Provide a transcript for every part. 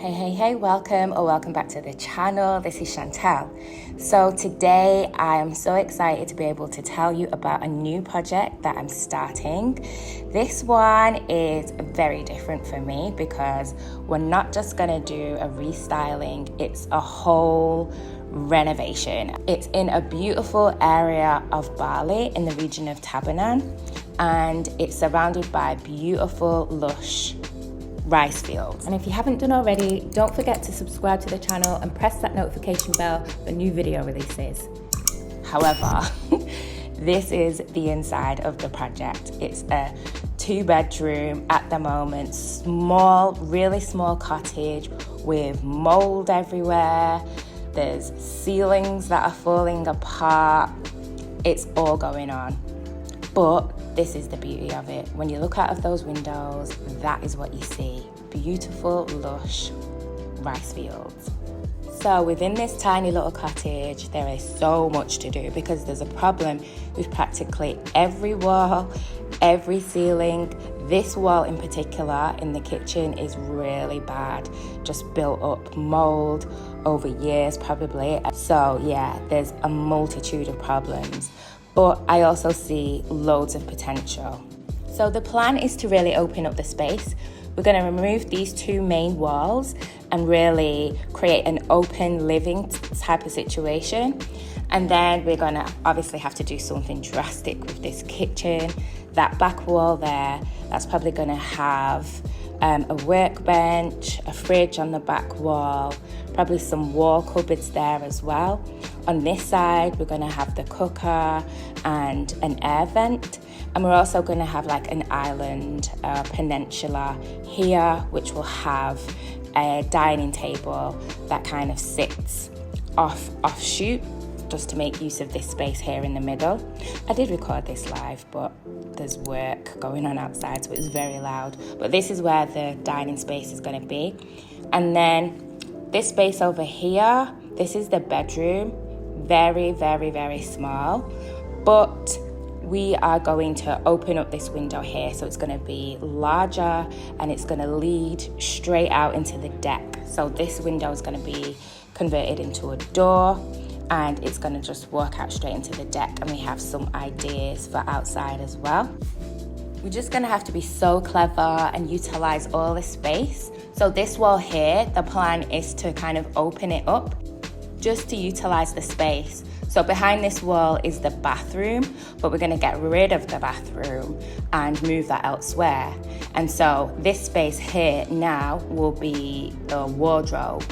Hey, welcome back to the channel. This is Chantel. So today I am so excited to be able to tell you about a new project that I'm starting. This one is very different for me because we're not just gonna do a restyling, it's a whole renovation. It's in a beautiful area of Bali in the region of Tabanan, and it's surrounded by beautiful, lush rice fields. And if you haven't done already, don't forget to subscribe to the channel and press that notification bell for new video releases. However, this is the inside of the project. It's a 2-bedroom at the moment, really small cottage with mold everywhere. There's ceilings that are falling apart. It's all going on. But this is the beauty of it. When you look out of those windows, that is what you see. Beautiful, lush rice fields. So within this tiny little cottage, there is so much to do because there's a problem with practically every wall, every ceiling. This wall in particular in the kitchen is really bad, just built up mold over years probably. So yeah, there's a multitude of problems. But I also see loads of potential. So the plan is to really open up the space. We're going to remove these 2 main walls and really create an open living type of situation. And then we're going to obviously have to do something drastic with this kitchen. That back wall there, that's probably going to have a workbench, a fridge on the back wall, probably some wall cupboards there as well. On this side, we're going to have the cooker and an air vent. And we're also going to have like an island peninsula here, which will have a dining table that kind of sits offshoot, just to make use of this space here in the middle. I did record this live, but there's work going on outside, so it was very loud. But this is where the dining space is going to be. And then this space over here, this is the bedroom. Very, very, very small. But we are going to open up this window here, so it's going to be larger and it's going to lead straight out into the deck. So this window is going to be converted into a door, and it's going to just walk out straight into the deck. And we have some ideas for outside as well. We're just going to have to be so clever and utilize all the space. So this wall here, the plan is to kind of open it up just to utilize the space. So behind this wall is the bathroom, but we're going to get rid of the bathroom and move that elsewhere. And so this space here now will be a wardrobe.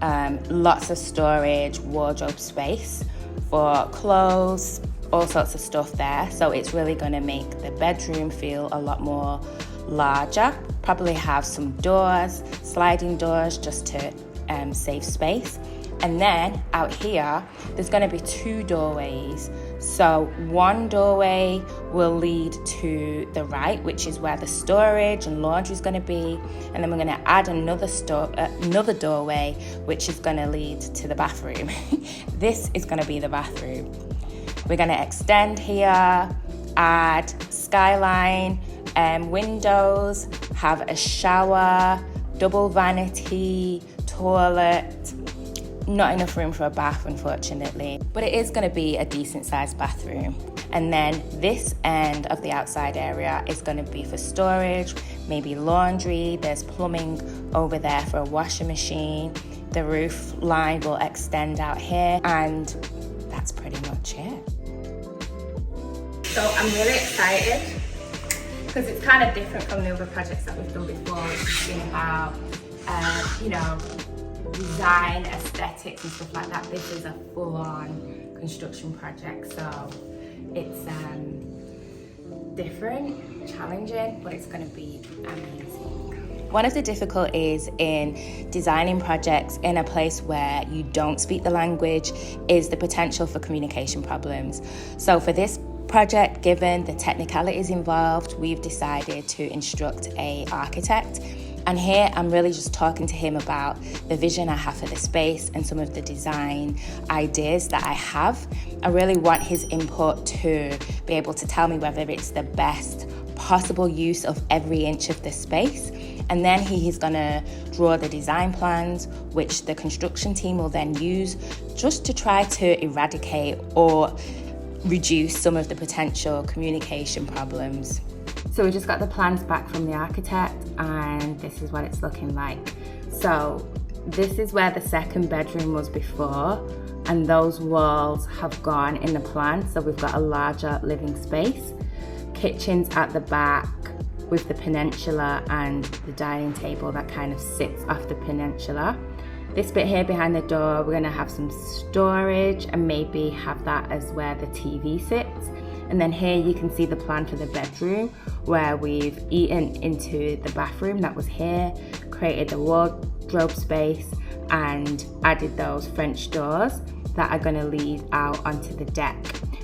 Lots of storage, wardrobe space for clothes, all sorts of stuff there. So it's really going to make the bedroom feel a lot more larger. Probably have some doors, sliding doors, just to save space. And then out here, there's going to be 2 doorways. So one doorway will lead to the right, which is where the storage and laundry is going to be. And then we're going to add another doorway, which is going to lead to the bathroom. This is going to be the bathroom. We're going to extend here, add skyline, windows, have a shower, double vanity, toilet. Not enough room for a bath, unfortunately, but it is going to be a decent sized bathroom. And then this end of the outside area is going to be for storage, maybe laundry. There's plumbing over there for a washing machine. The roof line will extend out here, and that's pretty much it. So I'm really excited because it's kind of different from the other projects that we've done before. It's been about, design, aesthetics and stuff like that. This is a full-on construction project, so it's different, challenging, but it's going to be amazing. One of the difficulties in designing projects in a place where you don't speak the language is the potential for communication problems. So for this project, given the technicalities involved, we've decided to instruct an architect. And here I'm really just talking to him about the vision I have for the space and some of the design ideas that I have. I really want his input to be able to tell me whether it's the best possible use of every inch of the space. And then he is going to draw the design plans, which the construction team will then use just to try to eradicate or reduce some of the potential communication problems. So we just got the plans back from the architect, and this is what it's looking like. So this is where the second bedroom was before, and those walls have gone in the plan, so we've got a larger living space. Kitchen's at the back with the peninsula and the dining table that kind of sits off the peninsula. This bit here behind the door, we're gonna have some storage and maybe have that as where the TV sits. And then here you can see the plan for the bedroom, where we've eaten into the bathroom that was here, created the wardrobe space, and added those French doors that are gonna lead out onto the deck.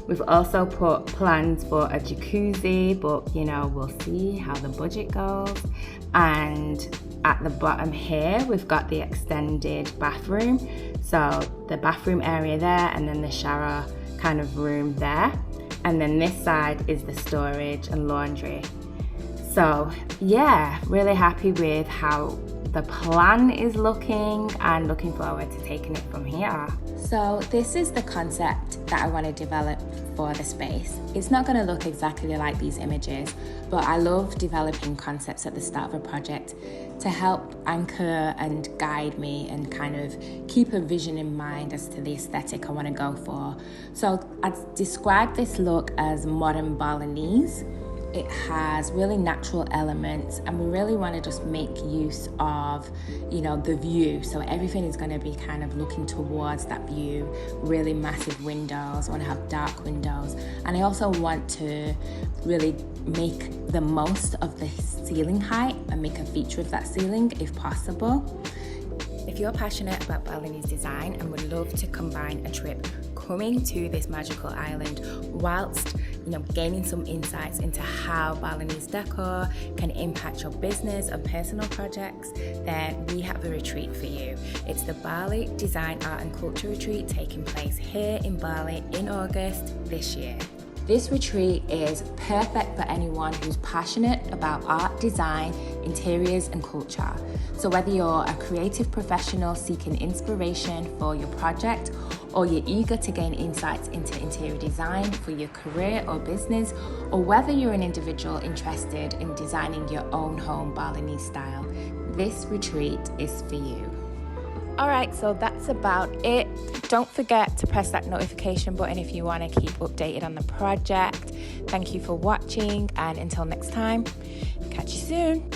We've also put plans for a jacuzzi, but you know, we'll see how the budget goes. And at the bottom here, we've got the extended bathroom. So the bathroom area there, and then the shower kind of room there. And then this side is the storage and laundry. So yeah, really happy with how the plan is looking and looking forward to taking it from here. So this is the concept that I want to develop for the space. It's not going to look exactly like these images, but I love developing concepts at the start of a project to help anchor and guide me and kind of keep a vision in mind as to the aesthetic I want to go for. So I'd describe this look as modern Balinese. It has really natural elements, and we really want to just make use of, you know, the view. So everything is going to be kind of looking towards that view. Really massive windows. I want to have dark windows, and I also want to really make the most of the ceiling height and make a feature of that ceiling if possible. If you're passionate about Balinese design and would love to combine a trip coming to this magical island whilst, you know, gaining some insights into how Balinese decor can impact your business and personal projects, then we have a retreat for you. It's the Bali Design, Art and Culture Retreat taking place here in Bali in August this year. This retreat is perfect for anyone who's passionate about art, design, interiors and culture. So whether you're a creative professional seeking inspiration for your project, or you're eager to gain insights into interior design for your career or business, or whether you're an individual interested in designing your own home Balinese style, this retreat is for you. All right, so that's about it. Don't forget to press that notification button if you want to keep updated on the project. Thank you for watching, and until next time, catch you soon.